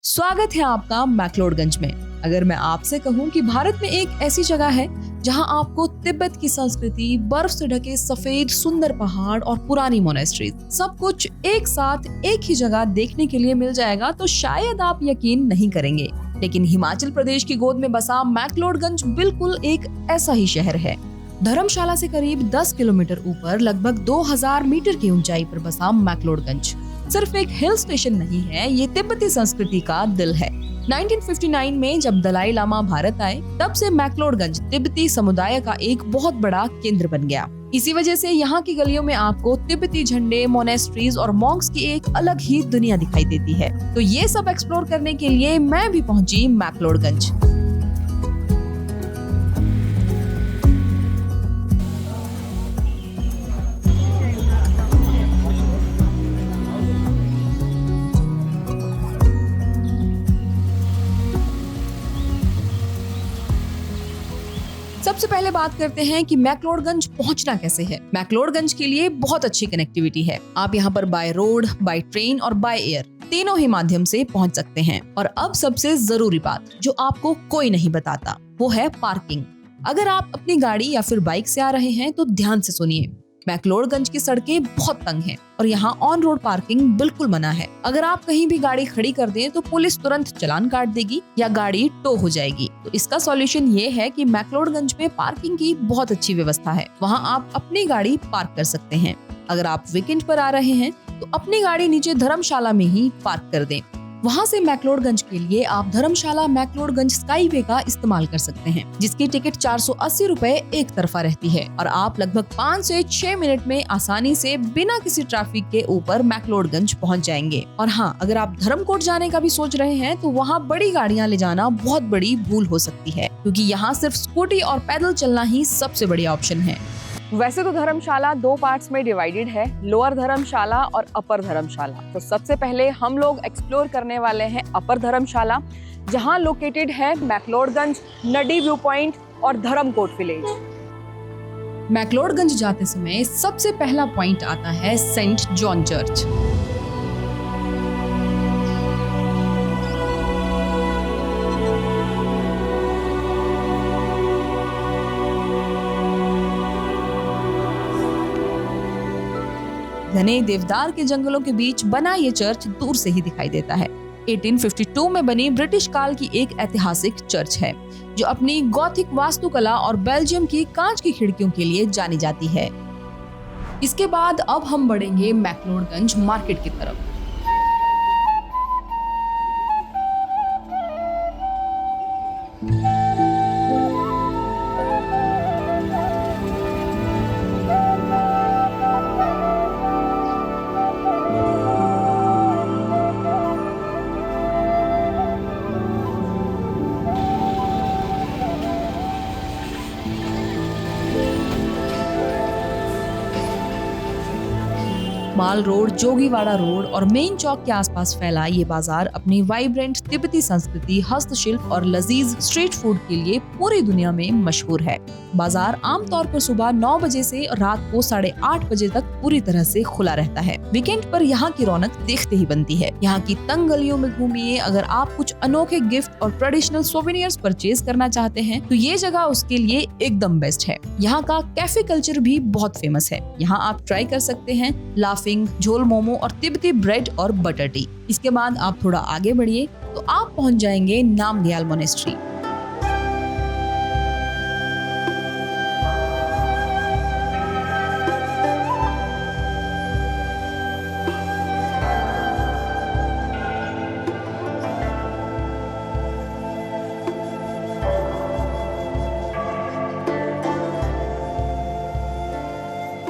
स्वागत है आपका मैक्लोडगंज में। अगर मैं आपसे कहूं कि भारत में एक ऐसी जगह है जहां आपको तिब्बत की संस्कृति, बर्फ से ढके सफेद सुंदर पहाड़ और पुरानी मोनेस्ट्रीज सब कुछ एक साथ एक ही जगह देखने के लिए मिल जाएगा, तो शायद आप यकीन नहीं करेंगे, लेकिन हिमाचल प्रदेश की गोद में बसा मैक्लोडगंज बिल्कुल एक ऐसा ही शहर है। धर्मशाला से करीब 10 किलोमीटर ऊपर लगभग 2000 मीटर की ऊंचाई पर बसा मैक्लोडगंज सिर्फ एक हिल स्टेशन नहीं है, ये तिब्बती संस्कृति का दिल है। 1959 में जब दलाई लामा भारत आए, तब से मैक्लोडगंज तिब्बती समुदाय का एक बहुत बड़ा केंद्र बन गया। इसी वजह से यहाँ की गलियों में आपको तिब्बती झंडे, मोनेस्ट्रीज और मॉन्क्स की एक अलग ही दुनिया दिखाई देती है। तो ये सब एक्सप्लोर करने के लिए मैं भी पहुंची मैक्लोडगंज। सबसे पहले बात करते हैं कि मैक्लोडगंज पहुंचना कैसे है। मैक्लोडगंज के लिए बहुत अच्छी कनेक्टिविटी है। आप यहाँ पर बाय रोड, बाय ट्रेन और बाय एयर तीनों ही माध्यम से पहुंच सकते हैं। और अब सबसे जरूरी बात जो आपको कोई नहीं बताता, वो है पार्किंग। अगर आप अपनी गाड़ी या फिर बाइक से आ रहे हैं तो ध्यान से सुनिए। मैक्लोडगंज की सड़कें बहुत तंग हैं और यहाँ ऑन रोड पार्किंग बिल्कुल मना है। अगर आप कहीं भी गाड़ी खड़ी कर दें तो पुलिस तुरंत चालान काट देगी या गाड़ी टो हो जाएगी। तो इसका सॉल्यूशन ये है कि मैक्लोडगंज में पार्किंग की बहुत अच्छी व्यवस्था है। वहाँ आप अपनी गाड़ी पार्क कर सकते हैं। अगर आप वीकेंड पर आ रहे हैं तो अपनी गाड़ी नीचे धर्मशाला में ही पार्क कर दें। वहाँ से मैक्लोडगंज के लिए आप धर्मशाला मैक्लोडगंज स्काईवे का इस्तेमाल कर सकते हैं, जिसकी टिकट 480 रुपए एक तरफा रहती है और आप लगभग 5 से 6 मिनट में आसानी से बिना किसी ट्रैफिक के ऊपर मैक्लोडगंज पहुँच जाएंगे। और हाँ, अगर आप धर्मकोट जाने का भी सोच रहे हैं तो वहाँ बड़ी गाड़ियाँ ले जाना बहुत बड़ी भूल हो सकती है, क्योंकि यहाँ सिर्फ स्कूटी और पैदल चलना ही सबसे बढ़िया ऑप्शन है। वैसे तो धर्मशाला 2 पार्ट्स में डिवाइडेड है, लोअर धर्मशाला और अपर धर्मशाला। तो सबसे पहले हम लोग एक्सप्लोर करने वाले हैं अपर धर्मशाला, जहां लोकेटेड है मैक्लोडगंज, नडी व्यू पॉइंट और धर्मकोट विलेज। मैक्लोडगंज जाते समय सबसे पहला पॉइंट आता है सेंट जॉन चर्च। घने देवदार के जंगलों के बीच बना ये चर्च दूर से ही दिखाई देता है। 1852 में बनी ब्रिटिश काल की एक ऐतिहासिक चर्च है, जो अपनी गॉथिक वास्तुकला और बेल्जियम की कांच की खिड़कियों के लिए जानी जाती है। इसके बाद अब हम बढ़ेंगे मैक्लोडगंज मार्केट की तरफ। माल रोड, जोगीवाड़ा रोड और मेन चौक के आसपास फैला ये बाजार अपनी वाइब्रेंट तिब्बती संस्कृति, हस्तशिल्प और लजीज स्ट्रीट फूड के लिए पूरी दुनिया में मशहूर है। बाजार आमतौर पर सुबह 9 बजे से रात को 8:30 बजे तक पूरी तरह से खुला रहता है। वीकेंड पर यहाँ की रौनक देखते ही बनती है। यहाँ की तंग गलियों में घूमिए। अगर आप कुछ अनोखे गिफ्ट और ट्रेडिशनल सोवेनियर्स परचेज करना चाहते हैं तो ये जगह उसके लिए एकदम बेस्ट है। यहाँ का कैफे कल्चर भी बहुत फेमस है। यहाँ आप ट्राई कर सकते हैं लाफिंग, झोल मोमो और तिब्बती ब्रेड और बटर टी। इसके बाद आप थोड़ा आगे बढ़िए तो आप पहुंच जाएंगे नामग्याल मोनेस्ट्री।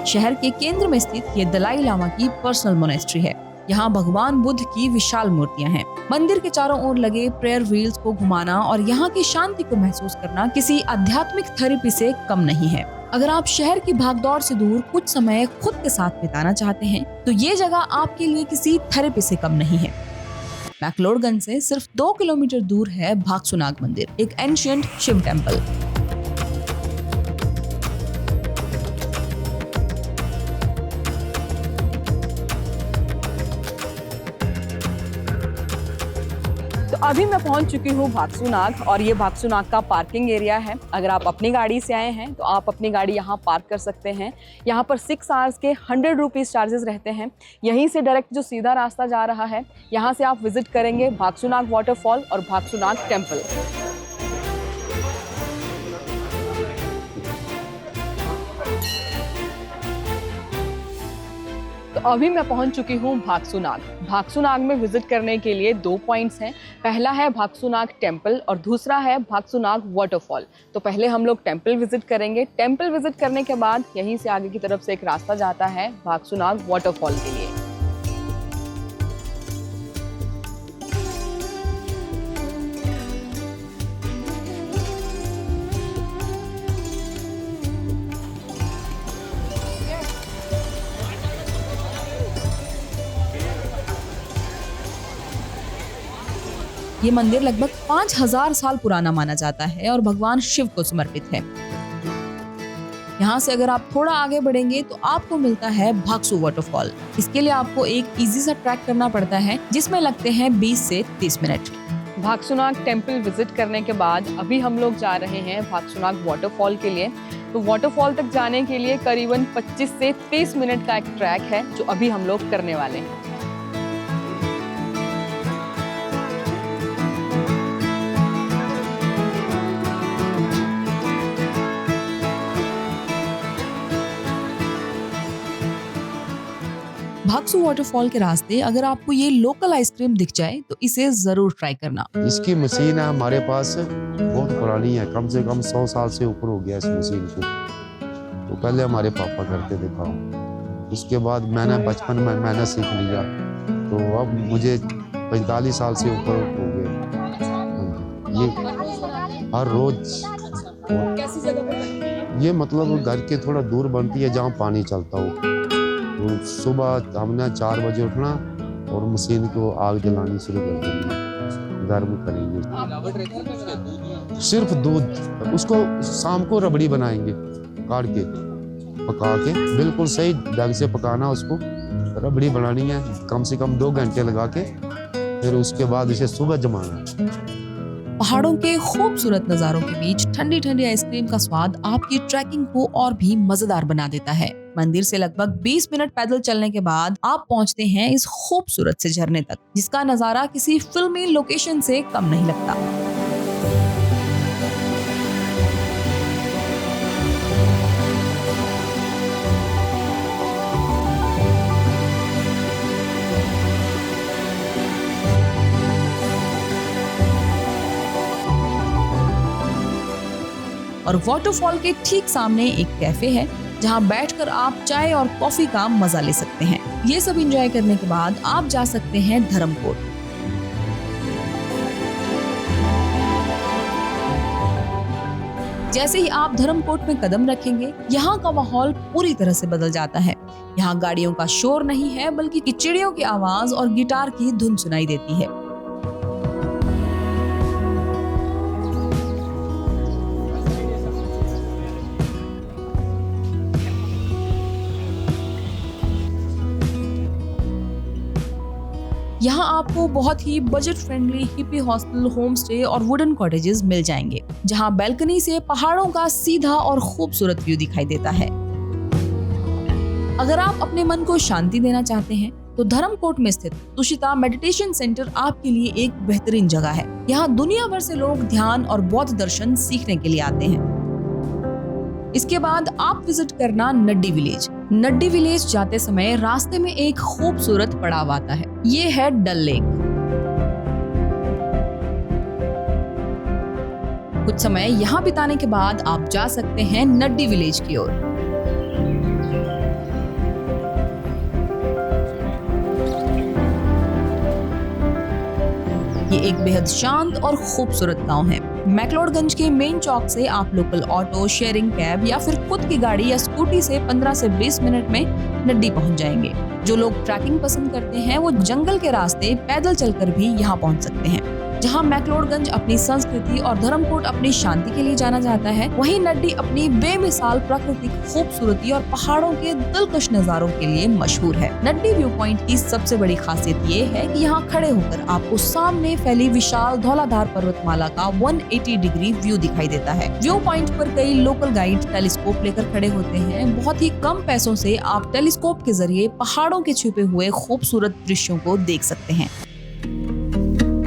शहर के केंद्र में स्थित ये दलाई लामा की पर्सनल मोनेस्ट्री है। यहाँ भगवान बुद्ध की विशाल मूर्तियां हैं। मंदिर के चारों ओर लगे प्रेयर व्हील्स को घुमाना और यहाँ की शांति को महसूस करना किसी आध्यात्मिक थेरेपी से कम नहीं है। अगर आप शहर की भागदौड़ से दूर कुछ समय खुद के साथ बिताना चाहते हैं तो ये जगह आपके लिए किसी थेरेपी से कम नहीं है। मैक्लोडगंज से सिर्फ 2 किलोमीटर दूर है भागसुनाग मंदिर, एक एंशिएंट शिव टेम्पल। तो अभी मैं पहुंच चुकी हूँ भागसूनाग और ये भागसूनाग का पार्किंग एरिया है। अगर आप अपनी गाड़ी से आए हैं तो आप अपनी गाड़ी यहाँ पार्क कर सकते हैं। यहाँ पर 6 आवर्स के 100 रुपीज़ चार्जेस रहते हैं। यहीं से डायरेक्ट जो सीधा रास्ता जा रहा है, यहाँ से आप विजिट करेंगे भागसूनाग वाटरफॉल और भागसूनाग टेम्पल। तो अभी मैं पहुंच चुकी हूं भागसूनाग। भागसूनाग में विजिट करने के लिए 2 पॉइंट्स हैं। पहला है भागसूनाग टेम्पल और दूसरा है भागसूनाग वाटरफॉल। तो पहले हम लोग टेम्पल विजिट करेंगे। टेम्पल विजिट करने के बाद यहीं से आगे की तरफ से एक रास्ता जाता है भागसूनाग वाटरफॉल के लिए। ये मंदिर लगभग 5000 साल पुराना माना जाता है और भगवान शिव को समर्पित है। यहाँ से अगर आप थोड़ा आगे बढ़ेंगे तो आपको मिलता है भागसू वाटरफॉल। इसके लिए आपको एक इजी सा ट्रैक करना पड़ता है जिसमें लगते हैं 20 से 30 मिनट। भागसूनाग टेम्पल विजिट करने के बाद अभी हम लोग जा रहे हैं भागसूनाग वाटरफॉल के लिए। तो वाटरफॉल तक जाने के लिए करीबन 25 से 30 मिनट का एक ट्रैक है जो अभी हम लोग करने वाले हैं। भागसू वाटरफॉल के रास्ते अगर आपको ये लोकल आइसक्रीम दिख जाए तो इसे जरूर ट्राई करना। इसकी मशीन है हमारे पास, बहुत पुरानी है, कम से कम 100 साल से ऊपर हो गया इस मशीन को। तो पहले हमारे पापा करते थे काम, उसके बाद मैंने बचपन में मैंने सीख लिया। तो अब मुझे 45 साल से ऊपर हो गए। ये हर रोज कैसी जगह पर? ये मतलब घर के थोड़ा दूर बनती है जहाँ पानी चलता हो। तो सुबह हमने 4 बजे उठना और मशीन को आग जलानी शुरू कर देंगे, गर्म करेंगे। सिर्फ दूध, उसको शाम को रबड़ी बनाएंगे, काट के पका के बिल्कुल सही ढंग से पकाना। उसको रबड़ी बनानी है कम से कम 2 घंटे लगा के, फिर उसके बाद इसे सुबह जमाना है। पहाड़ों के खूबसूरत नजारों के बीच ठंडी ठंडी आइसक्रीम का स्वाद आपकी ट्रैकिंग को और भी मजेदार बना देता है। मंदिर से लगभग 20 मिनट पैदल चलने के बाद आप पहुंचते हैं इस खूबसूरत से झरने तक, जिसका नजारा किसी फिल्मी लोकेशन से कम नहीं लगता। और वाटरफॉल के ठीक सामने एक कैफे है जहां बैठकर आप चाय और कॉफी का मजा ले सकते हैं। ये सब एंजॉय करने के बाद आप जा सकते हैं धर्मकोट। जैसे ही आप धर्मकोट में कदम रखेंगे, यहाँ का माहौल पूरी तरह से बदल जाता है। यहाँ गाड़ियों का शोर नहीं है, बल्कि चिड़ियों की आवाज और गिटार की धुन सुनाई देती है। यहाँ आपको बहुत ही budget friendly hippie hostel, home stay और वुडन कॉटेजेस मिल जाएंगे, जहाँ बैल्कनी से पहाड़ों का सीधा और खूबसूरत व्यू दिखाई देता है। अगर आप अपने मन को शांति देना चाहते हैं तो धर्मकोट में स्थित तुषिता मेडिटेशन सेंटर आपके लिए एक बेहतरीन जगह है। यहाँ दुनिया भर से लोग ध्यान और बौद्ध दर्शन सीखने के लिए आते हैं। इसके बाद आप विजिट करना नड्डी विलेज। नड्डी विलेज जाते समय रास्ते में एक खूबसूरत पड़ाव आता है, ये है डल लेक। कुछ समय यहाँ बिताने के बाद आप जा सकते हैं नड्डी विलेज की ओर। ये एक बेहद शांत और खूबसूरत गांव है। मैक्लोडगंज के मेन चौक से आप लोकल ऑटो, शेयरिंग कैब या फिर खुद की गाड़ी या स्कूटी से 15 से 20 मिनट में नड्डी पहुंच जाएंगे। जो लोग ट्रैकिंग पसंद करते हैं वो जंगल के रास्ते पैदल चलकर भी यहाँ पहुंच सकते हैं। जहाँ मैक्लोडगंज अपनी संस्कृति और धर्मकोट अपनी शांति के लिए जाना जाता है, वहीं नड्डी अपनी बेमिसाल प्राकृतिक खूबसूरती और पहाड़ों के दिलकश नजारों के लिए मशहूर है। नड्डी व्यू पॉइंट की सबसे बड़ी खासियत ये है कि यहाँ खड़े होकर आपको सामने फैली विशाल धौलाधार पर्वतमाला का 180 डिग्री व्यू दिखाई देता है। व्यू पॉइंट पर कई लोकल गाइड टेलीस्कोप लेकर खड़े होते हैं। बहुत ही कम पैसों से आप टेलीस्कोप के जरिए पहाड़ों के छुपे हुए खूबसूरत दृश्यों को देख सकते हैं।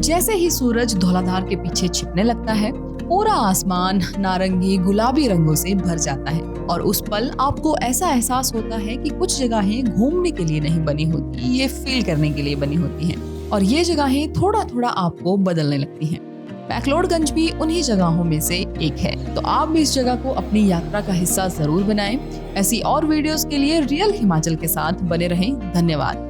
जैसे ही सूरज धौलाधार के पीछे छिपने लगता है, पूरा आसमान नारंगी गुलाबी रंगों से भर जाता है और उस पल आपको ऐसा एहसास होता है कि कुछ जगहें घूमने के लिए नहीं बनी होती, ये फील करने के लिए बनी होती हैं और ये जगहें थोड़ा थोड़ा आपको बदलने लगती हैं। मैक्लोडगंज भी उन्हीं जगहों में से एक है, तो आप भी इस जगह को अपनी यात्रा का हिस्सा जरूर बनाएं। ऐसी और वीडियोस के लिए रियल हिमाचल के साथ बने रहें। धन्यवाद।